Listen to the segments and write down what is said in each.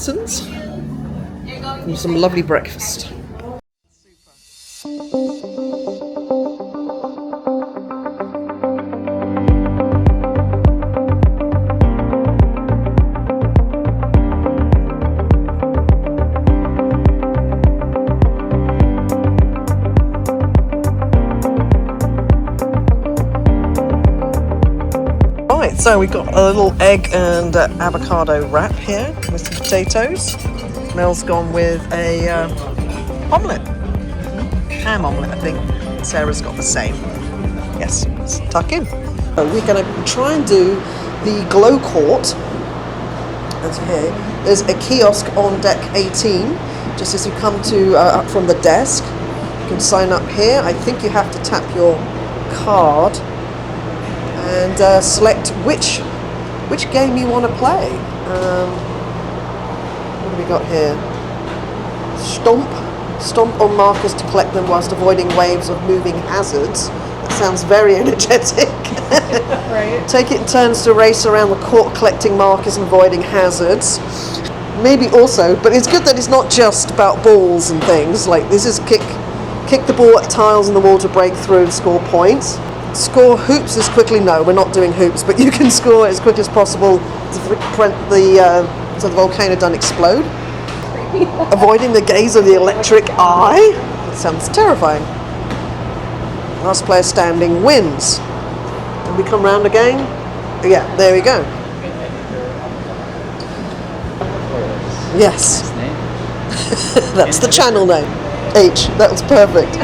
mountains and some lovely breakfast. So we've got a little egg and avocado wrap here with some potatoes. Mel's gone with a omelette, ham omelette, I think. Sarah's got the same. Yes, let's tuck in. So we're going to try and do the glow court. That's here. There's a kiosk on deck 18, just as you come to up from the desk. You can sign up here. I think you have to tap your card and select which game you want to play. What have we got here? Stomp on markers to collect them whilst avoiding waves of moving hazards. That sounds very energetic. Right. Take it in turns to race around the court collecting markers and avoiding hazards. Maybe also, but it's good that it's not just about balls and things. Like this is kick the ball at tiles in the wall to break through and score points. Score hoops as quickly. No, we're not doing hoops, but you can score as quick as possible to prevent so the volcano doesn't explode. Avoiding the gaze of the electric eye. That sounds terrifying. Last player standing wins. And we come round again. Yeah, there we go. Yes. That's the channel name. H. That was perfect.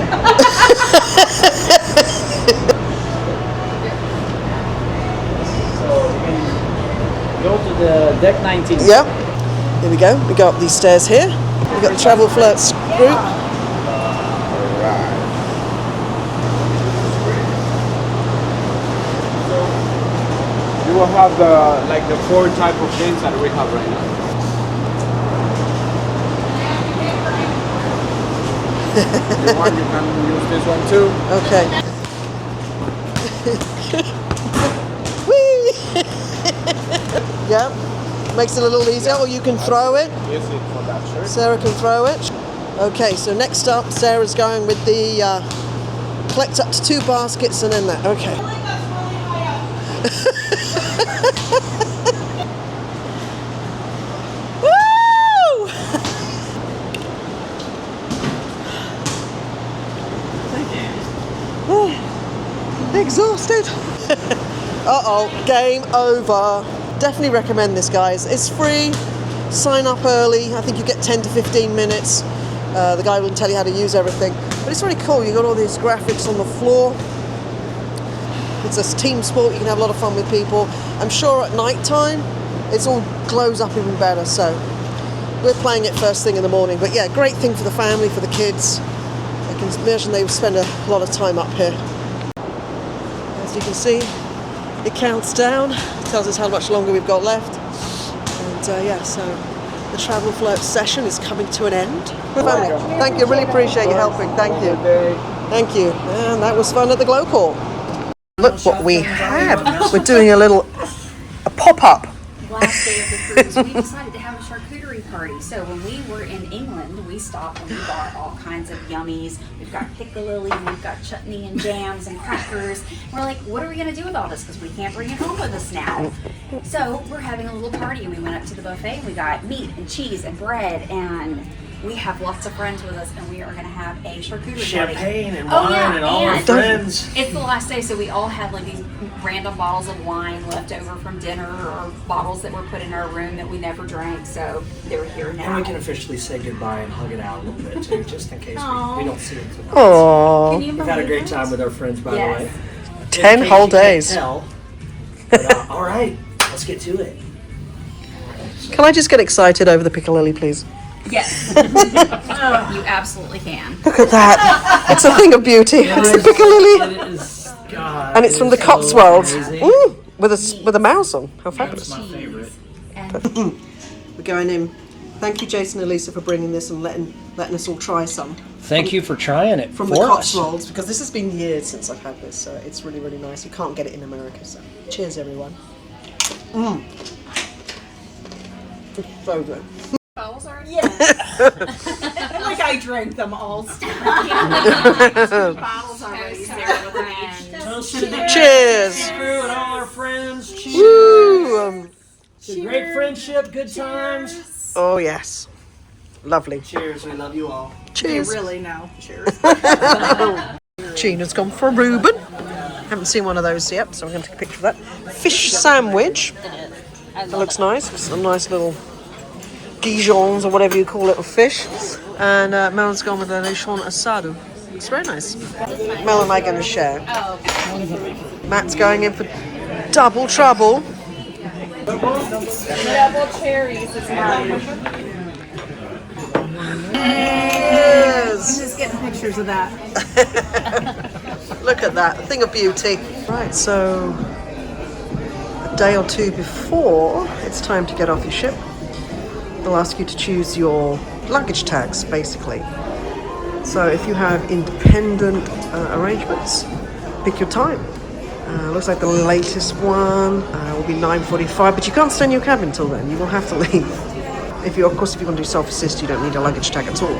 Go to the deck 19. Yep. Here we go. We go up these stairs here. We've got the Travel Flirts group. You will have the 4 type of games that we have right now. If you want, you can use this one too. Okay. Yeah, makes it a little easier, or you can throw it. Use it for that shirt. Sarah can throw it. Okay, so next up, Sarah's going with the collect up to 2 baskets and then that. Okay. Woo! Exhausted. Uh-oh, game over. Definitely recommend this, guys. It's free. Sign up early. I think you get 10 to 15 minutes. The guy will tell you how to use everything. But it's really cool. You've got all these graphics on the floor. It's a team sport. You can have a lot of fun with people. I'm sure at night time, it all glows up even better. So we're playing it first thing in the morning. But yeah, great thing for the family, for the kids. I can imagine they spend a lot of time up here. As you can see, it counts down, tells us how much longer we've got left. And yeah, so the Travel Flirt session is coming to an end. Thank you, really appreciate you helping. Thank you. Thank you. And that was fun at the Glow Court. Look what we have. We're doing a pop-up. Last day of the cruise, we decided to have a charcuterie party. So when we were in England, we stopped and we bought all kinds of yummies. We've got piccalilli, we've got chutney and jams and crackers. We're like, what are we going to do with all this? Because we can't bring it home with us now. So we're having a little party, and we went up to the buffet and we got meat and cheese and bread, and we have lots of friends with us, and we are going to have a charcuterie Champagne party. and wine and all our friends. It's the last day, so we all had like these random bottles of wine left over from dinner, or bottles that were put in our room that we never drank, so they're here now. And we can officially say goodbye and hug it out a little bit too, just in case we don't see it. Aww. We've had a great time with our friends, by the way. 10 whole days. But, all right, let's get to it. Can I just get excited over the piccalilli, please? Yes. You absolutely can. Look at that. It's a thing of beauty. It's the piccalilli. It is, God, And it's from the so Cotswolds. amazing. With a mouse on. How fabulous. That's my favorite. We're going in. Thank you, Jason and Lisa, for bringing this and letting us all try some. Thank you for trying it From the Cotswolds, because this has been years since I've had this, so it's really, really nice. You can't get it in America, so cheers, everyone. So good. bottles already? Yes. Like I drank them all. Bottles already, Sarah, with an H. Toast to the Cheers! crew and all our friends. Cheers. Woo! To great friendship, good times. Oh yes, lovely. Cheers. We love you all. Cheers. Really now. Cheers. Gina's gone for a Reuben. Haven't seen one of those yet, so I'm going to take a picture of that. Fish sandwich. That looks nice. Some nice little Dijons or whatever you call it of fish. And Mel's gone with a lechon asado. It's very nice. Mel and I are going to share. Matt's going in for double trouble. Double cherries is mine. Yes. Just getting pictures of that. Look at that, a thing of beauty. Right, so a day or two before it's time to get off your ship, they'll ask you to choose your luggage tags, basically. So if you have independent arrangements, pick your time. Looks like the latest one will be 9:45, but you can't stay in your cabin until then. You will have to leave. If you, of course, if you want to do self-assist, you don't need a luggage tag at all.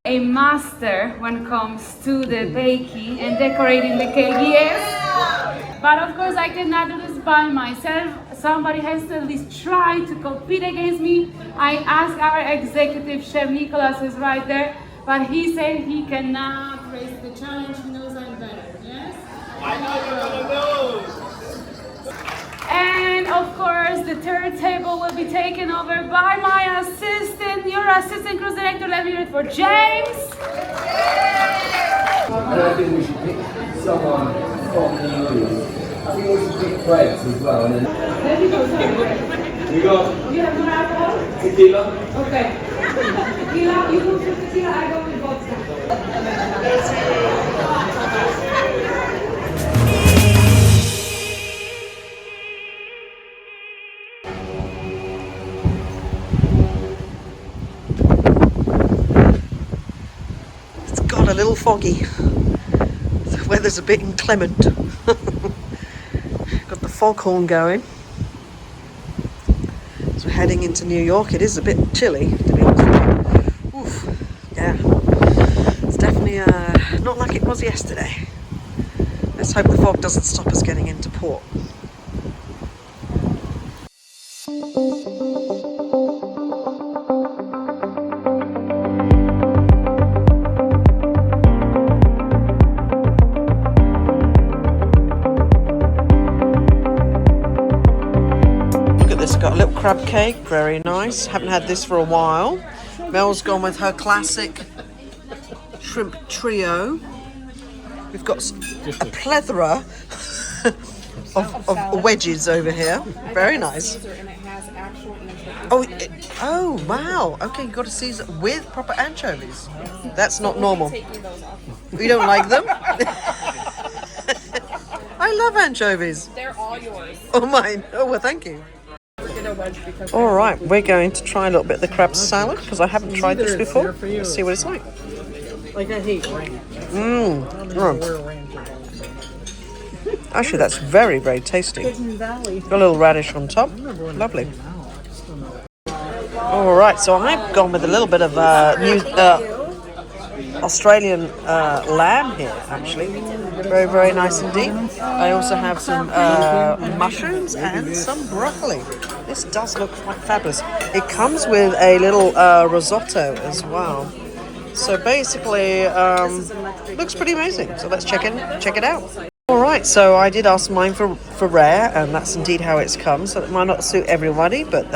A master when it comes to the baking and decorating the cake, yes. But of course I cannot do this by myself. Somebody has to at least try to compete against me. I asked our executive chef, Nicholas, who's right there, but he said he cannot raise the challenge. He knows I'm better, yes? I know you're gonna lose. And of course, the third table will be taken over by my assistant, your assistant cruise director. Let me hear it for James. And I think we should pick someone from the US. I think we should pick Fred's as well. And then Let me go, sorry. we got You have no alcohol? tequila. Okay. Tequila, you go for tequila, I go with vodka. A little foggy. The weather's a bit inclement. Got the foghorn going. So we're heading into New York. It is a bit chilly, to be honest with you. Oof, yeah. It's definitely not like it was yesterday. Let's hope the fog doesn't stop us getting into port. Got a little crab cake, very nice. Haven't had this for a while. Mel's gone with her classic shrimp trio. We've got a plethora of wedges over here. Very nice. Oh wow. Okay, you got a Caesar with proper anchovies. That's not normal. You don't like them? I love anchovies. They're all yours. Oh mine. Oh well, thank you. All right, we're going to try a little bit of the crab salad because I haven't tried this before. Let's see what it's like. Like I hate rain. Actually, that's very, very tasty. Got a little radish on top. Lovely. All right, so I've gone with a little bit of Australian lamb here, actually. Very, very nice indeed. I also have some mushrooms and some broccoli. This does look quite fabulous. It comes with a little risotto as well. So basically, looks pretty amazing. So let's check it out. All right, so I did ask mine for rare, and that's indeed how it's come. So it might not suit everybody, but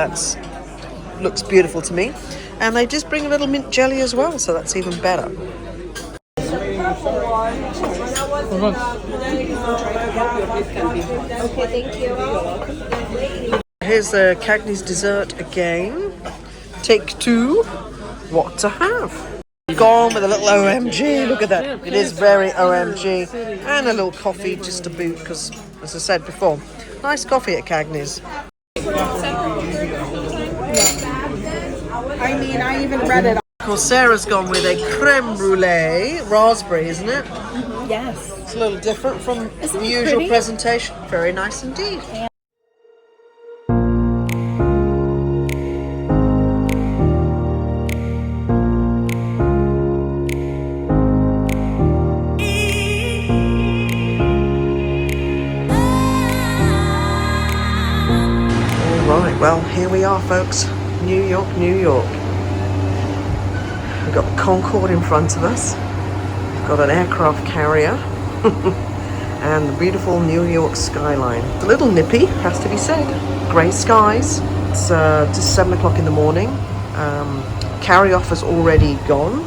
looks beautiful to me. And they just bring a little mint jelly as well, so that's even better. Here's the Cagney's dessert again. Take 2. What to have? Gone with a little OMG. Look at that. It is very OMG. And a little coffee just to boot, because, as I said before, nice coffee at Cagney's. I mean, I even read it. Of course, Sarah's gone with a creme brulee, raspberry, isn't it? Yes. It's a little different from the usual presentation. Very nice indeed. Right, well, here we are, folks. New York, New York. We've got the Concorde in front of us. We've got an aircraft carrier. And the beautiful New York skyline. It's a little nippy, has to be said. Grey skies. It's just 7 o'clock in the morning. Carry-off has already gone.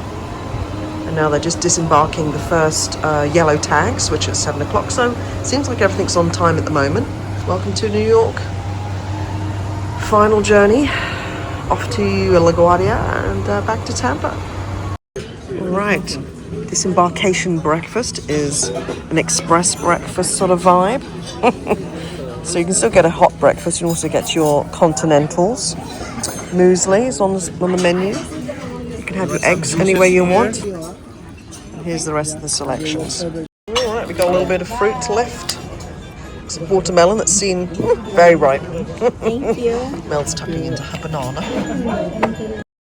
And now they're just disembarking the first yellow tags, which are 7 o'clock. So seems like everything's on time at the moment. Welcome to New York. Final journey off to LaGuardia and back to Tampa. Right, disembarkation breakfast is an express breakfast sort of vibe. So you can still get a hot breakfast. You can also get your continentals. Muesli is on the menu. You can have your eggs any way you want. And here's the rest of the selections. All right, we've got a little bit of fruit left. Some watermelon that's seen very ripe. Thank you. Mel's tucking into her banana.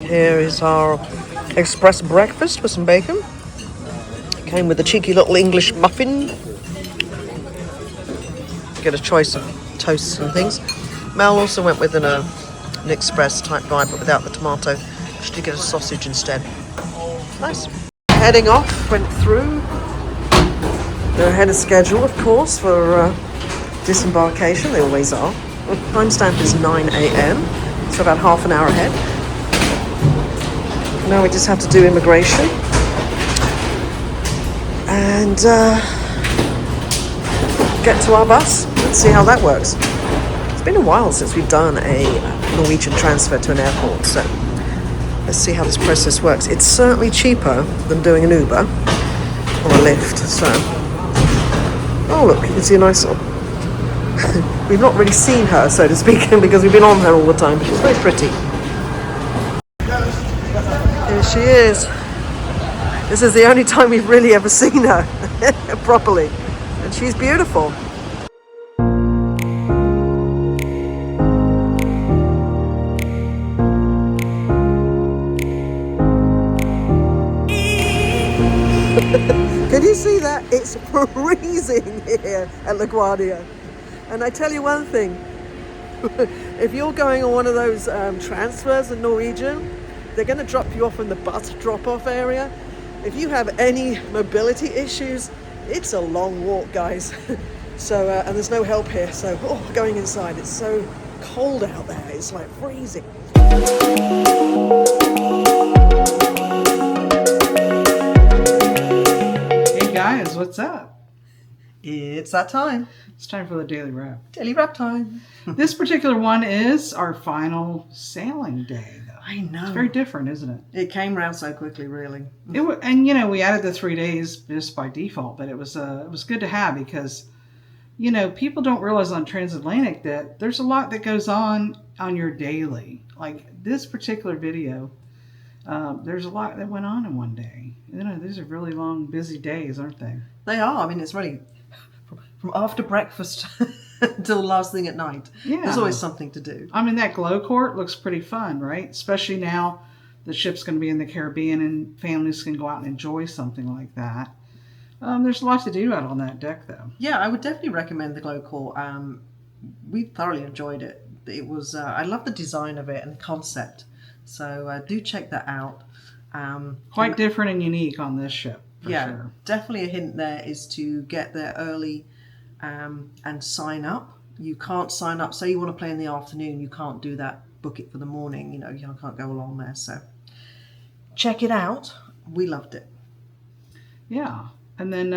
Here is our express breakfast with some bacon. Came with a cheeky little English muffin. Get a choice of toasts and things. Mel also went with an express type vibe, but without the tomato. She did get a sausage instead. Nice. Heading off, went through. They're ahead of schedule, of course, for disembarkation. They always are. Timestamp is 9 a.m, so about half an hour ahead. Now we just have to do immigration and get to our bus. Let's see how that works. It's been a while since we've done a Norwegian transfer to an airport, so let's see how this process works. It's certainly cheaper than doing an Uber or a Lyft. So, oh look, you can see a nice one. We've not really seen her, so to speak, because we've been on her all the time, but she's very pretty. Here she is. This is the only time we've really ever seen her properly, and she's beautiful. Can you see that? It's freezing here at LaGuardia. And I tell you one thing, if you're going on one of those transfers in Norwegian, they're going to drop you off in the bus drop-off area. If you have any mobility issues, it's a long walk, guys. So, and there's no help here, so going inside, it's so cold out there, it's like freezing. Hey guys, what's up? It's that time. It's time for the daily wrap. Daily wrap time. This particular one is our final sailing day, though. I know. It's very different, isn't it? It came round so quickly, really. And you know, we added the 3 days just by default, but it was good to have because, you know, people don't realize on Transatlantic that there's a lot that goes on your daily. Like this particular video, there's a lot that went on in one day. You know, these are really long, busy days, aren't they? They are. I mean, it's really from after breakfast until last thing at night. Yeah. There's always something to do. I mean, that glow court looks pretty fun, right? Especially now the ship's going to be in the Caribbean and families can go out and enjoy something like that. There's a lot to do out on that deck, though. Yeah, I would definitely recommend the glow court. We thoroughly enjoyed it. It was. I love the design of it and the concept. So do check that out. Quite different and unique on this ship. For sure. Definitely a hint there is to get there early and sign up. You can't sign up. Say you want to play in the afternoon, you can't do that book it for the morning. You know, you can't go along there. So check it out. We loved it. Yeah. And then,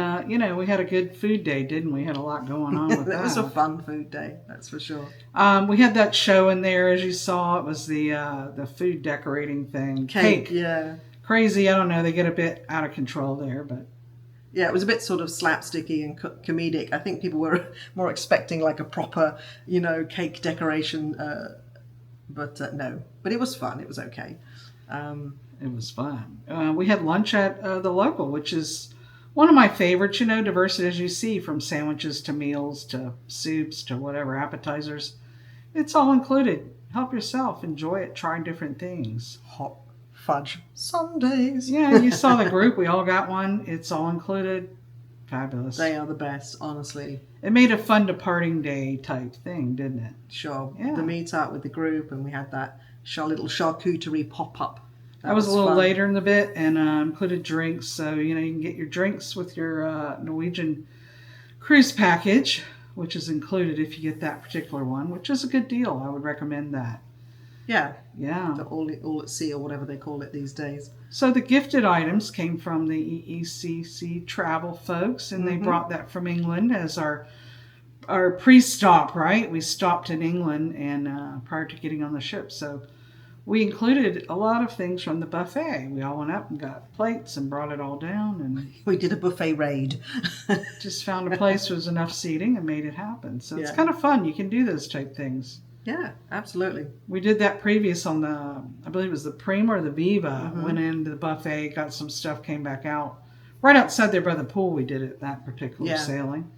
we had a good food day, didn't we? Had a lot going on with that. It was a fun food day, that's for sure. We had that show in there, as you saw. It was the food decorating thing. Cake, yeah. Crazy, I don't know. They get a bit out of control there, but... Yeah, it was a bit sort of slapsticky and comedic. I think people were more expecting like a proper, cake decoration. But no. But it was fun. It was okay. It was fun. We had lunch at the local, which is... one of my favorites, diversity as you see, from sandwiches to meals to soups to whatever, appetizers. It's all included. Help yourself. Enjoy it. Try different things. Hot fudge sundaes. Yeah, you saw the group. We all got one. It's all included. Fabulous. They are the best, honestly. It made a fun departing day type thing, didn't it? Sure. Yeah. The meet up with the group, and we had that little charcuterie pop-up. That was a little later in the bit, and included drinks. So, you can get your drinks with your Norwegian cruise package, which is included if you get that particular one, which is a good deal. I would recommend that. Yeah. Yeah. The all at sea, or whatever they call it these days. So the gifted items came from the EECC Travel folks, and they brought that from England as our pre-stop, right? We stopped in England and prior to getting on the ship. So we included a lot of things from the buffet. We all went up and got plates and brought it all down. And we did a buffet raid. Just found a place where there was enough seating and made it happen. So it's kind of fun. You can do those type things. Yeah, absolutely. We did that previous on the, I believe it was the Prima or the Viva. Went into the buffet, got some stuff, came back out. Right outside there by the pool we did it, that particular sailing.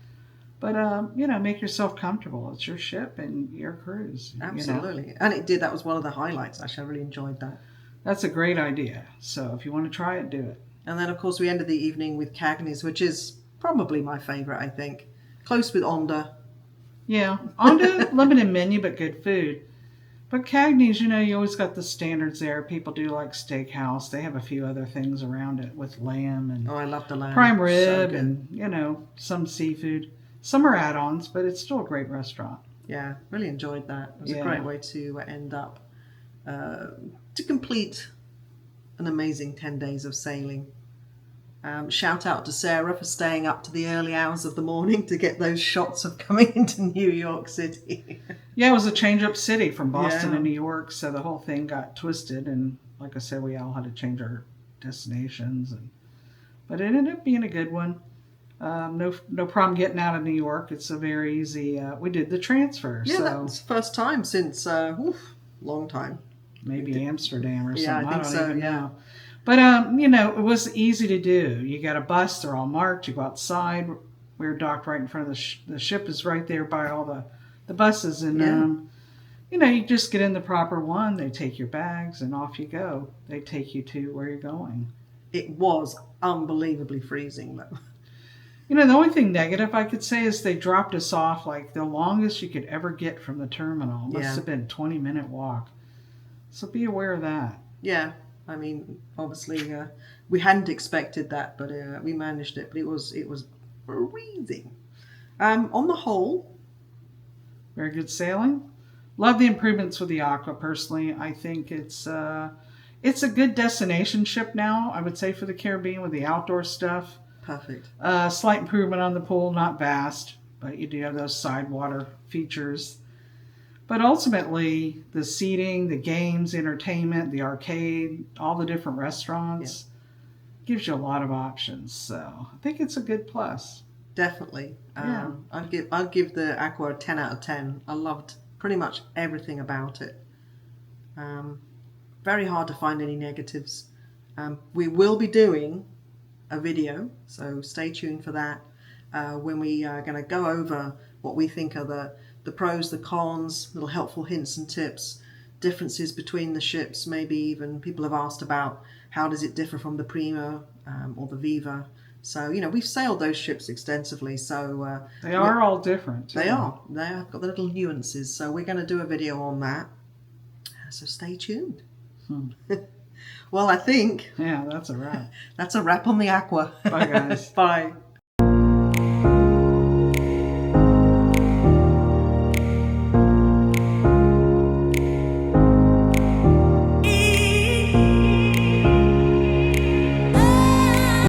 But, make yourself comfortable. It's your ship and your cruise. Absolutely. And it did. That was one of the highlights, actually. I really enjoyed that. That's a great idea. So if you want to try it, do it. And then, of course, we ended the evening with Cagney's, which is probably my favourite, I think. Close with Onda. Yeah. Onda, limited menu, but good food. But Cagney's, you always got the standards there. People do like Steakhouse. They have a few other things around it with lamb and I love the lamb. Prime rib and, some seafood. Some are add-ons, but it's still a great restaurant. Yeah, really enjoyed that. It was a great way to end up, to complete an amazing 10 days of sailing. Shout out to Sarah for staying up to the early hours of the morning to get those shots of coming into New York City. Yeah, it was a change-up city from Boston to New York, so the whole thing got twisted. And like I said, we all had to change our destinations. But it ended up being a good one. No problem getting out of New York. It's a very easy. We did the transfer. Yeah, so that was the first time since long time. Maybe Amsterdam or something. Yeah, I think so. Even know. But it was easy to do. You got a bus; they're all marked. You go outside. We were docked right in front of the ship. Is right there by all the buses, and you just get in the proper one. They take your bags and off you go. They take you to where you're going. It was unbelievably freezing, though. The only thing negative I could say is they dropped us off like the longest you could ever get from the terminal. Must have been a 20-minute walk. So be aware of that. Yeah, I mean, obviously we hadn't expected that, but we managed it. But it was freezing. On the whole, very good sailing. Love the improvements with the Aqua. Personally, I think it's a good destination ship now. I would say for the Caribbean with the outdoor stuff. Perfect. Slight improvement on the pool, not vast, but you do have those side water features. But ultimately, the seating, the games, entertainment, the arcade, all the different restaurants, gives you a lot of options. So I think it's a good plus. Definitely. Yeah. I'll give the Aqua a 10 out of 10. I loved pretty much everything about it. Very hard to find any negatives. We will be doing a video, so stay tuned for that, when we are going to go over what we think are the pros, the cons, little helpful hints and tips, differences between the ships. Maybe even people have asked about how does it differ from the Prima or the Viva. So we've sailed those ships extensively, so they are all different. They are. They've got the little nuances, so we're going to do a video on that, so stay tuned. Well, I think... Yeah, that's a wrap. That's a wrap on the Aqua. Bye, guys. Bye.